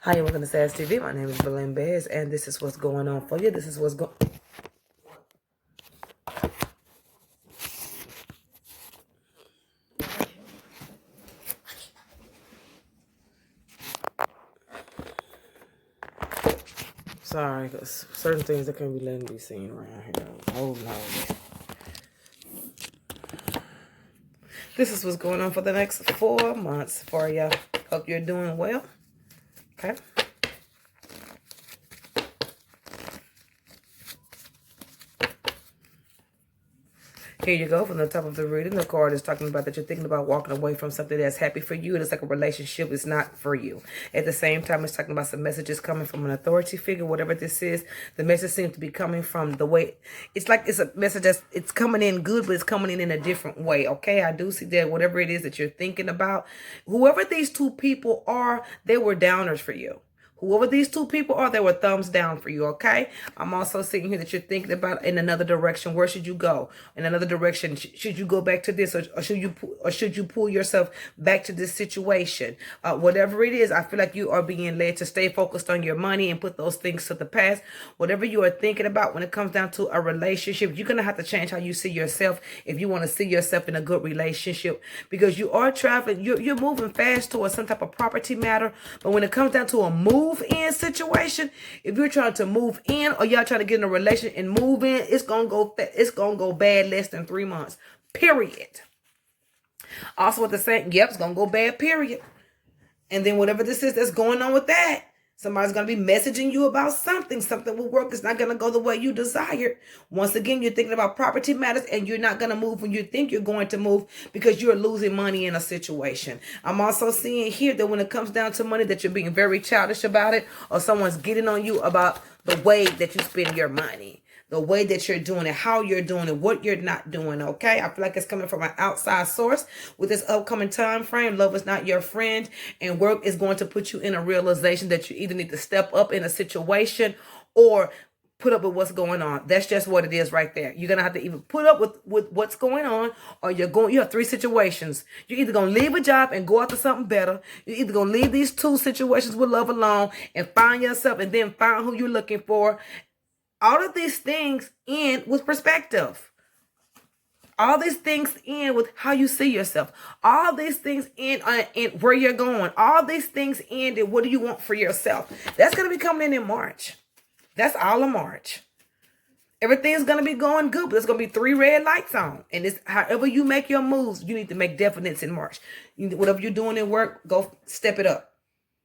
Hi, welcome to Sass TV. My name is Belen Bears, and this is what's going on for you. This is what's going. Sorry, because certain things that can be letting be seen around here. Oh no. This is what's going on for the next 4 months for you. Hope you're doing well. Okay. Here you go. From the top of the reading, the card is talking about that you're thinking about walking away from something that's happy for you. It's like a relationship is not for you. At the same time, it's talking about some messages coming from an authority figure, whatever this is. The message seems to be coming from the way, it's like it's a message that's, it's coming in good, but it's coming in a different way. Okay, I do see that whatever it is that you're thinking about, whoever these two people are, they were downers for you. Whoever these two people are, they were thumbs down for you, okay? I'm also seeing here that you're thinking about in another direction. Where should you go? In another direction, should you go back to this, or should you pull yourself back to this situation? Whatever it is, I feel like you are being led to stay focused on your money and put those things to the past. Whatever you are thinking about when it comes down to a relationship, you're going to have to change how you see yourself if you want to see yourself in a good relationship, because you are traveling. You're moving fast towards some type of property matter, but when it comes down to a move in situation, if you're trying to move in or y'all trying to get in a relation and move in, it's gonna go bad less than 3 months, period. Also with the same, yep, it's gonna go bad, period. And then whatever this is that's going on with that, somebody's going to be messaging you about something. Something will work. It's not going to go the way you desired. Once again, you're thinking about property matters, and you're not going to move when you think you're going to move because you're losing money in a situation. I'm also seeing here that when it comes down to money, that you're being very childish about it, or someone's getting on you about the way that you spend your money, the way that you're doing it, how you're doing it, what you're not doing, okay? I feel like it's coming from an outside source with this upcoming time frame. Love is not your friend, and work is going to put you in a realization that you either need to step up in a situation or put up with what's going on. That's just what it is right there. You're going to have to either put up with what's going on, or you have 3 situations. You're either going to leave a job and go after something better. You're either going to leave these 2 situations with love alone and find yourself, and then find who you're looking for. All of these things end with perspective. All these things end with how you see yourself. All these things end in where you're going. All these things end in what do you want for yourself. That's going to be coming in March. That's all of March. Everything's going to be going good, but there's going to be 3 red lights on. And it's however you make your moves, you need to make definites in March. Whatever you're doing in work, go step it up,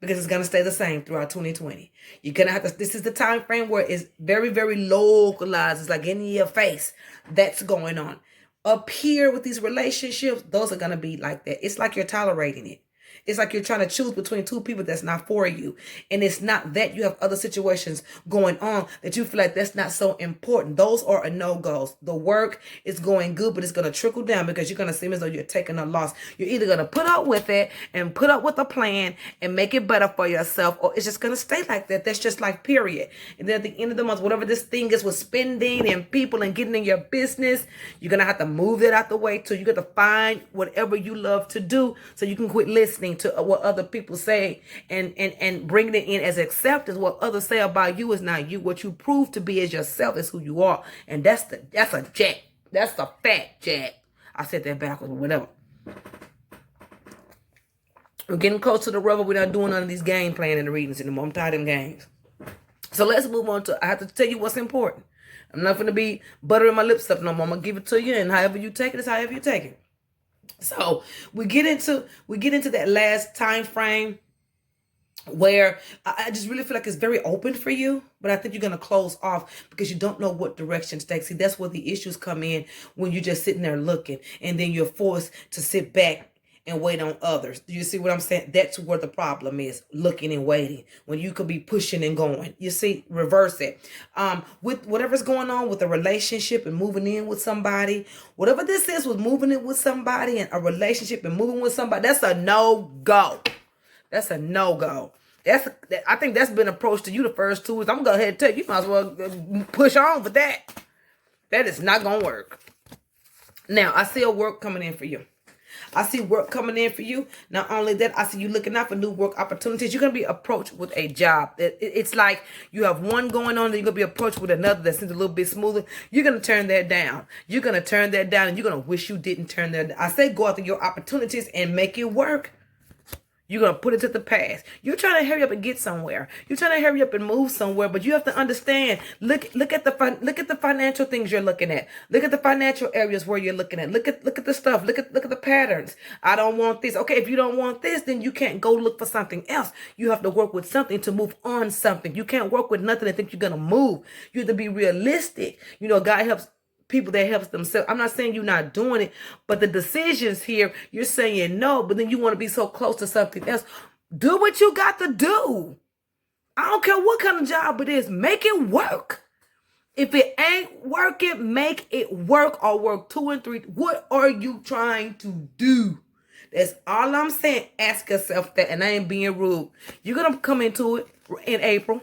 because it's going to stay the same throughout 2020. You're going to have to, this is the time frame where it's very, very localized. It's like in your face. That's going on. Up here with these relationships, those are going to be like that. It's like you're tolerating it. It's like you're trying to choose between 2 people that's not for you. And it's not that. You have other situations going on that you feel like that's not so important. Those are a no-goes. The work is going good, but it's going to trickle down because you're going to seem as though you're taking a loss. You're either going to put up with it and put up with a plan and make it better for yourself, or it's just going to stay like that. That's just like period. And then at the end of the month, whatever this thing is with spending and people and getting in your business, you're going to have to move it out the way too. You got to find whatever you love to do so you can quit listening to what other people say and bringing it in as acceptance. What others say about you is not you. What you prove to be as yourself is who you are. And that's a jack. That's a fat jack. I said that backwards, but whatever. We're getting close to the rubber. We're not doing none of these game planning and readings anymore. I'm tired of them games. So let's move on to, I have to tell you what's important. I'm not going to be buttering my lips up no more. I'm going to give it to you, and however you take it is however you take it. So we get into that last time frame where I just really feel like it's very open for you, but I think you're going to close off because you don't know what direction to take. See, that's where the issues come in, when you're just sitting there looking, and then you're forced to sit back and wait on others. Do you see what I'm saying? That's where the problem is, looking and waiting, when you could be pushing and going. You see, reverse it. With whatever's going on with a relationship and moving in with somebody, whatever this is with moving in with somebody and a relationship and moving with somebody, that's a no-go. That's a no-go. I think that's been approached to you the first 2 weeks. I'm going to go ahead and tell you, you might as well push on for that. That is not going to work. Now, I see a work coming in for you. I see work coming in for you. Not only that, I see you looking out for new work opportunities. You're going to be approached with a job. It's like you have one going on, and you're going to be approached with another that seems a little bit smoother. You're going to turn that down. You're going to turn that down, and you're going to wish you didn't turn that down. I say go after your opportunities and make it work. You're going to put it to the past. You're trying to hurry up and get somewhere. You're trying to hurry up and move somewhere, but you have to understand, look at the financial things you're looking at. Look at the financial areas where you're looking at. Look at the stuff. Look at the patterns. I don't want this. Okay, if you don't want this, then you can't go look for something else. You have to work with something to move on something. You can't work with nothing and think you're going to move. You have to be realistic. You know, God helps people that helps themselves. I'm not saying you're not doing it, but the decisions here, you're saying no, but then you want to be so close to something else. Do what you got to do. I don't care what kind of job it is. Make it work. If it ain't working, make it work, or work 2 and 3. What are you trying to do? That's all I'm saying. Ask yourself that, and I ain't being rude. You're going to come into it in April.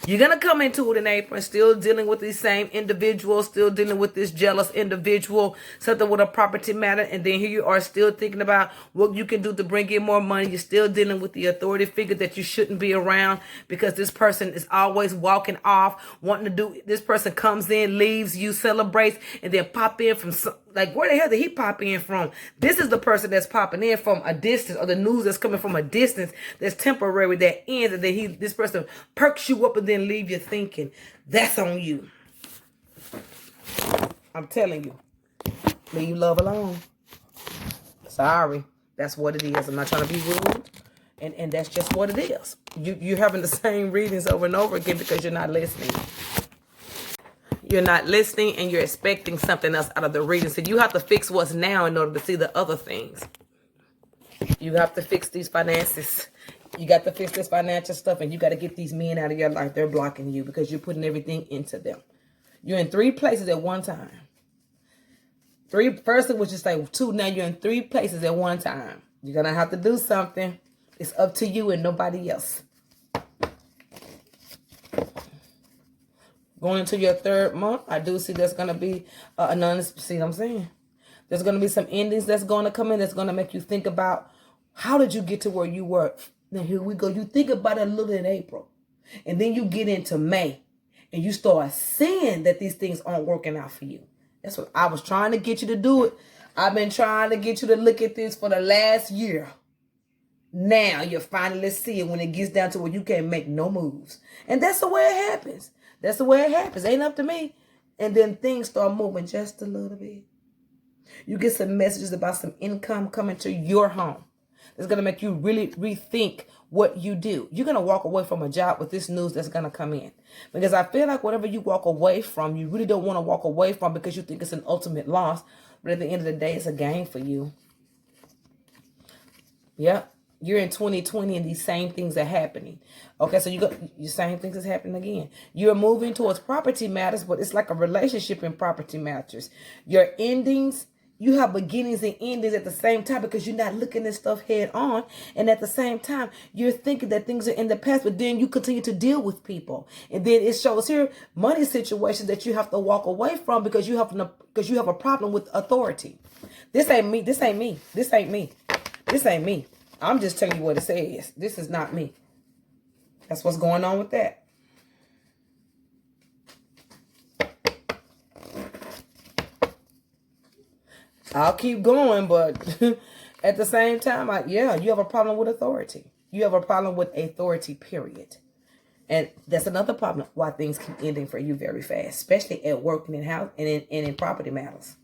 You're going to come into it in April, still dealing with these same individuals, still dealing with this jealous individual, something with a property matter. And then here you are still thinking about what you can do to bring in more money. You're still dealing with the authority figure that you shouldn't be around because this person is always walking off, wanting to do. This person comes in, leaves, you celebrates, and then pop in from like, where the hell did he pop in from? This is the person that's popping in from a distance, or the news that's coming from a distance that's temporary, that ends, and then this person perks you up and then leave you thinking. That's on you. I'm telling you. Leave love alone. Sorry. That's what it is. I'm not trying to be rude. And that's just what it is. You're having the same readings over and over again because you're not listening. You're not listening, and you're expecting something else out of the reading. So you have to fix what's now in order to see the other things. You have to fix these finances. You got to fix this financial stuff, and you got to get these men out of your life. They're blocking you because you're putting everything into them. You're in 3 places at one time. First it was just like 2. Now you're in 3 places at one time. You're going to have to do something. It's up to you and nobody else. Going into your 3rd month, I do see there's going to be see what I'm saying? There's going to be some endings that's going to come in that's going to make you think about, how did you get to where you were? Now here we go. You think about it a little in April. And then you get into May. And you start seeing that these things aren't working out for you. That's what I was trying to get you to do it. I've been trying to get you to look at this for the last year. Now you finally see it when it gets down to where you can't make no moves. And that's the way it happens. That's the way it happens. Ain't up to me. And then things start moving just a little bit. You get some messages about some income coming to your home. It's going to make you really rethink what you do. You're going to walk away from a job with this news that's going to come in. Because I feel like whatever you walk away from, you really don't want to walk away from because you think it's an ultimate loss. But at the end of the day, it's a gain for you. Yep. You're in 2020 and these same things are happening. Okay, so your same things is happening again. You're moving towards property matters, but it's like a relationship in property matters. Your endings, you have beginnings and endings at the same time because you're not looking at stuff head on. And at the same time, you're thinking that things are in the past, but then you continue to deal with people. And then it shows here money situations that you have to walk away from because you have a problem with authority. This ain't me. This ain't me. This ain't me. This ain't me. I'm just telling you what it says. This is not me. That's what's going on with that. I'll keep going, but at the same time, you have a problem with authority. You have a problem with authority, period. And that's another problem why things keep ending for you very fast, especially at work and in house and in property matters.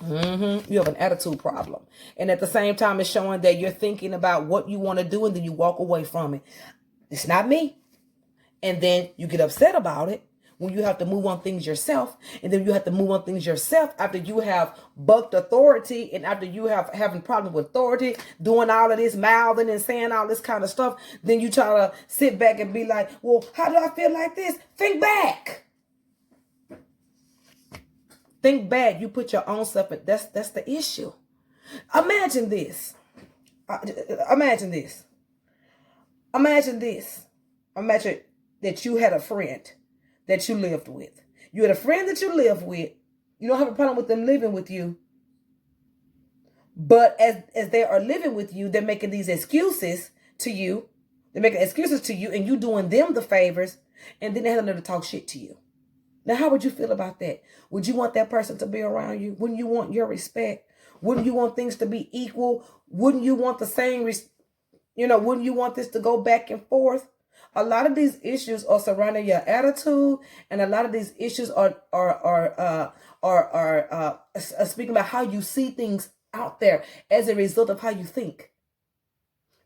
You have an attitude problem. And at the same time, it's showing that you're thinking about what you want to do and then you walk away from it. It's not me. And then you get upset about it when you have to move on things yourself. And then you have to move on things yourself after you have bucked authority and after you have having problems with authority, doing all of this mouthing and saying all this kind of stuff. Then you try to sit back and be like, well, how do I feel like this? Think back. Think bad. You put your own stuff in. That's the issue. Imagine this. Imagine this. Imagine this. Imagine that you had a friend that you lived with. You had a friend that you lived with. You don't have a problem with them living with you. But as they are living with you, they're making these excuses to you. They're making excuses to you, and you doing them the favors, and then they have them to talk shit to you. Now, how would you feel about that? Would you want that person to be around you? Wouldn't you want your respect? Wouldn't you want things to be equal? Wouldn't you want the same, wouldn't you want this to go back and forth? A lot of these issues are surrounding your attitude, and a lot of these issues are speaking about how you see things out there as a result of how you think.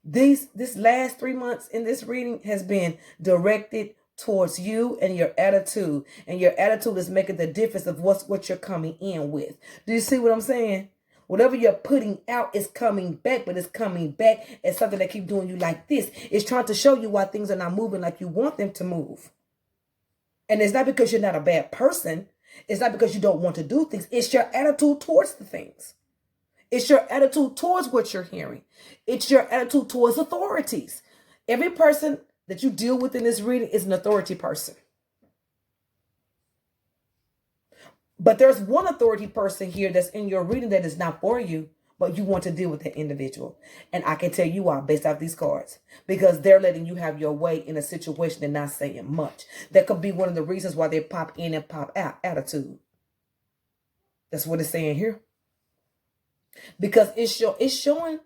This last 3 months in this reading has been directed towards you and your attitude. And your attitude is making the difference of what you're coming in with. Do you see what I'm saying? Whatever you're putting out is coming back, but it's coming back as something that keeps doing you like this. It's trying to show you why things are not moving like you want them to move. And it's not because you're not a bad person. It's not because you don't want to do things. It's your attitude towards the things. It's your attitude towards what you're hearing. It's your attitude towards authorities. Every person that you deal with in this reading is an authority person. But there's one authority person here that's in your reading that is not for you, but you want to deal with that individual. And I can tell you why based off these cards. Because they're letting you have your way in a situation and not saying much. That could be one of the reasons why they pop in and pop out attitude. That's what it's saying here. Because it's showing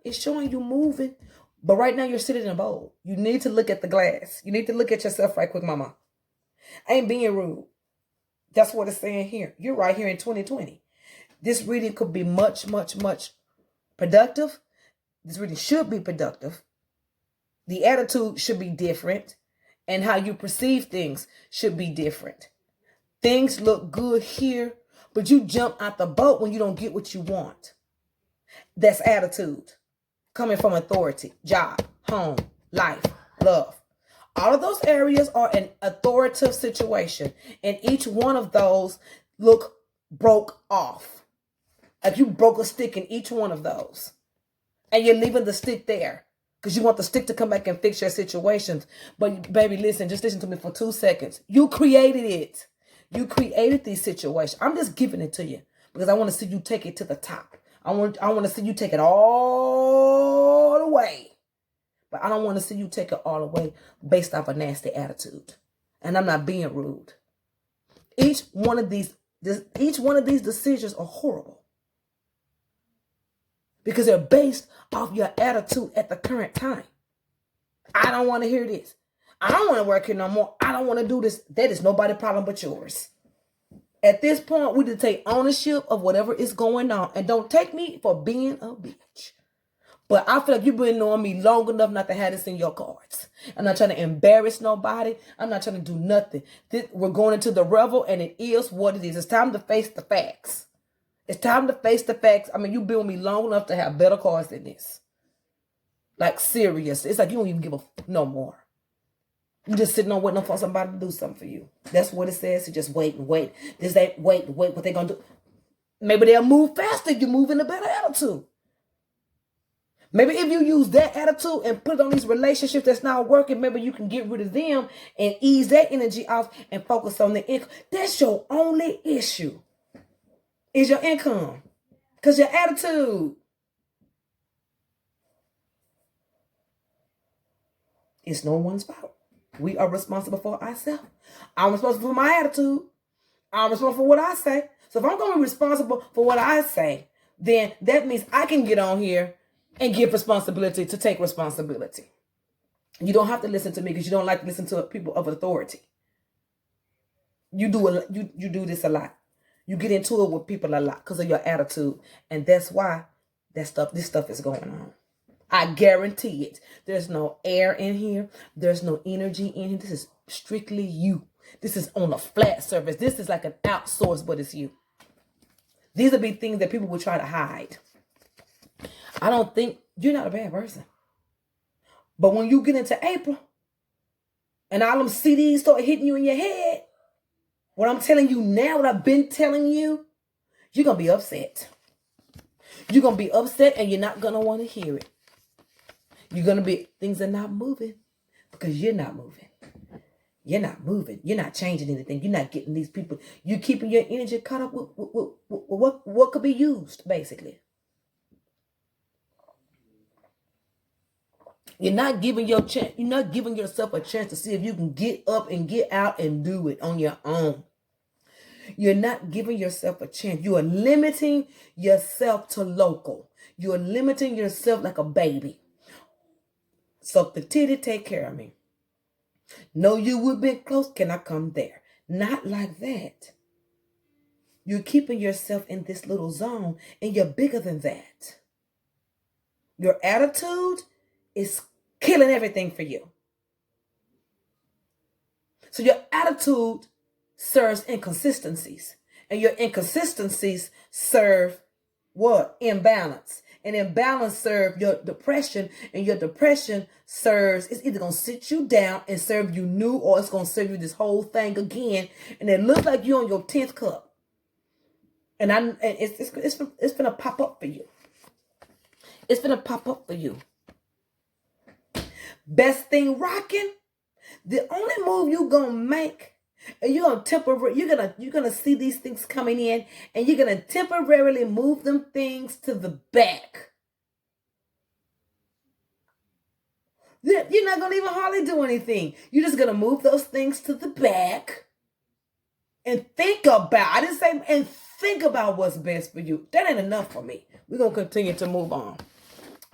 you moving. But right now you're sitting in a bowl. You need to look at the glass. You need to look at yourself right quick, mama. I ain't being rude. That's what it's saying here. You're right here in 2020. This reading could be much, much, much productive. This reading should be productive. The attitude should be different. And how you perceive things should be different. Things look good here, but you jump out the boat when you don't get what you want. That's attitude. Coming from authority, job, home, life, love. All of those areas are an authoritative situation. And each one of those look broke off. Like you broke a stick in each one of those. And you're leaving the stick there. Because you want the stick to come back and fix your situations. But baby, listen, just listen to me for 2 seconds. You created it. You created these situations. I'm just giving it to you. Because I want to see you take it to the top. I want to see you take it all the way. But I don't want to see you take it all the way based off a nasty attitude. And I'm not being rude. Each one of these decisions are horrible. Because they're based off your attitude at the current time. I don't want to hear this. I don't want to work here no more. I don't want to do this. That is nobody's problem but yours. At this point, we need to take ownership of whatever is going on. And don't take me for being a bitch. But I feel like you've been knowing me long enough not to have this in your cards. I'm not trying to embarrass nobody. I'm not trying to do nothing. We're going into the revel, and it is what it is. It's time to face the facts. It's time to face the facts. I mean, you've been with me long enough to have better cards than this. Like, serious. It's like you don't even give a no more. You're just sitting on waiting for somebody to do something for you. That's what it says. So just wait and wait. This ain't wait. What they gonna do? Maybe they'll move faster if you move in a better attitude. Maybe if you use that attitude and put it on these relationships that's not working, maybe you can get rid of them and ease that energy off and focus on the income. That's your only issue. Is your income. Because your attitude is no one's fault. We are responsible for ourselves. I'm responsible for my attitude. I'm responsible for what I say. So if I'm going to be responsible for what I say, then that means I can get on here and give responsibility to take responsibility. You don't have to listen to me because you don't like to listen to people of authority. You do this a lot. You get into it with people a lot because of your attitude. And that's why this stuff is going on. I guarantee it. There's no air in here. There's no energy in here. This is strictly you. This is on a flat surface. This is like an outsource, but it's you. These will be things that people will try to hide. I don't think you're not a bad person. But when you get into April and all them CDs start hitting you in your head, what I'm telling you now, what I've been telling you, you're going to be upset. You're going to be upset and you're not going to want to hear it. You're going to be, things are not moving because you're not moving. You're not moving. You're not changing anything. You're not getting these people. You're keeping your energy caught up with what could be used, basically. You're not giving yourself a chance to see if you can get up and get out and do it on your own. You're not giving yourself a chance. You are limiting yourself to local. You are limiting yourself like a baby. Suck the titty, take care of me. No, you would be close. Can I come there? Not like that. You're keeping yourself in this little zone, and you're bigger than that. Your attitude is killing everything for you. So your attitude serves inconsistencies, and your inconsistencies serve what? Imbalance. And imbalance serves your depression, and your depression serves, it's either going to sit you down and serve you new, or it's going to serve you this whole thing again, and it looks like you're on your 10th cup. And it's going to pop up for you. It's going to pop up for you. Best thing rocking, the only move you're going to make, and you're going to see these things coming in, and you're going to temporarily move them things to the back. You're not going to even hardly do anything. You're just going to move those things to the back and think about what's best for you. That ain't enough for me. We're going to continue to move on.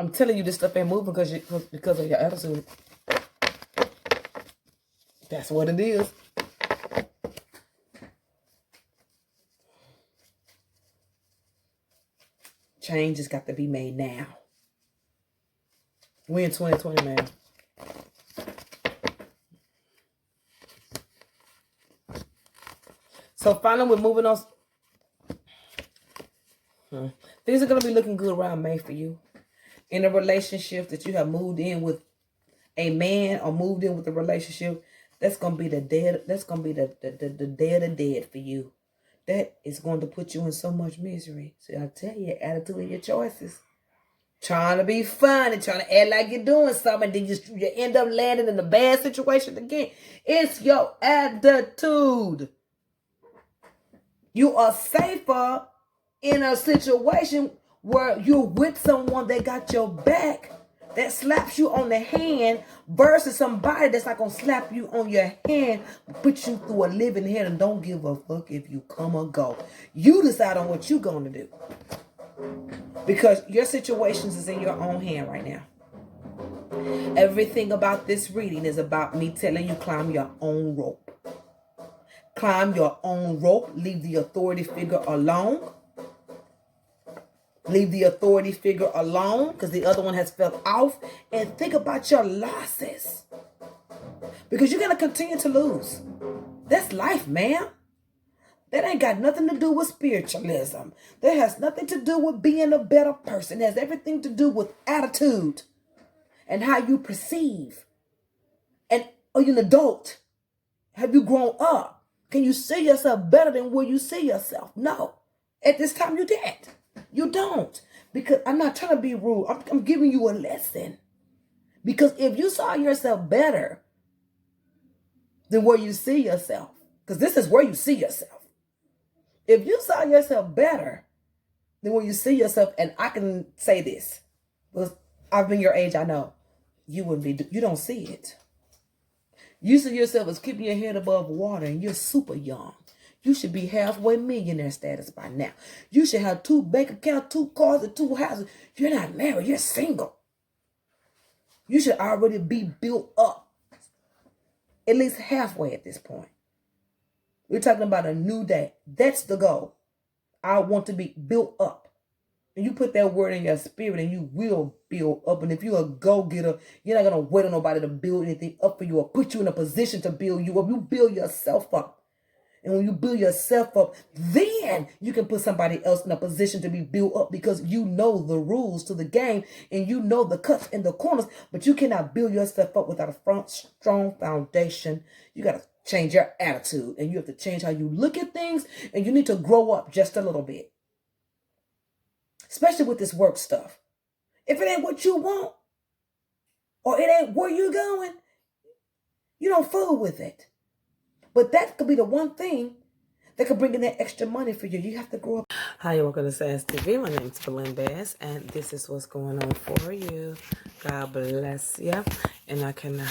I'm telling you, this stuff ain't moving because of your attitude. That's what it is. Change has got to be made now. We're in 2020 now. So finally, we're moving on. Things are going to be looking good around May for you. In a relationship that you have moved in with a man, or moved in with a relationship, that's going to be the dead. That's going to be the dead of dead for you. That is going to put you in so much misery. So I tell you, your attitude and your choices. Trying to be fun and trying to act like you're doing something, then you end up landing in a bad situation again. It's your attitude. You are safer in a situation where you're with someone that got your back, that slaps you on the hand, versus somebody that's not going to slap you on your hand, put you through a living hell and don't give a fuck if you come or go. You decide on what you're going to do. Because your situations is in your own hand right now. Everything about this reading is about me telling you, climb your own rope. Climb your own rope. Leave the authority figure alone. Leave the authority figure alone, because the other one has fell off. And think about your losses. Because you're going to continue to lose. That's life, man. That ain't got nothing to do with spiritualism. That has nothing to do with being a better person. It has everything to do with attitude and how you perceive. And are you an adult? Have you grown up? Can you see yourself better than where you see yourself? No. At this time, you did. You don't. Because I'm not trying to be rude. I'm giving you a lesson. Because if you saw yourself better than where you see yourself, because this is where you see yourself. If you saw yourself better than where you see yourself, and I can say this, because I've been your age, I know, you don't see it. You see yourself as keeping your head above water, and you're super young. You should be halfway millionaire status by now. You should have 2 bank accounts, 2 cars, and 2 houses. You're not married. You're single. You should already be built up, at least halfway at this point. We're talking about a new day. That's the goal. I want to be built up. And you put that word in your spirit, and you will build up. And if you're a go-getter, you're not going to wait on nobody to build anything up for you or put you in a position to build you up. You build yourself up. And when you build yourself up, then you can put somebody else in a position to be built up, because you know the rules to the game and you know the cuts and the corners. But you cannot build yourself up without a strong foundation. You got to change your attitude, and you have to change how you look at things, and you need to grow up just a little bit. Especially with this work stuff. If it ain't what you want, or it ain't where you're going, you don't fool with it. But that could be the one thing that could bring in that extra money for you. You have to grow up. Hi, welcome to Sass TV. My name is Belinda Bass, and this is what's going on for you. God bless you. And I can...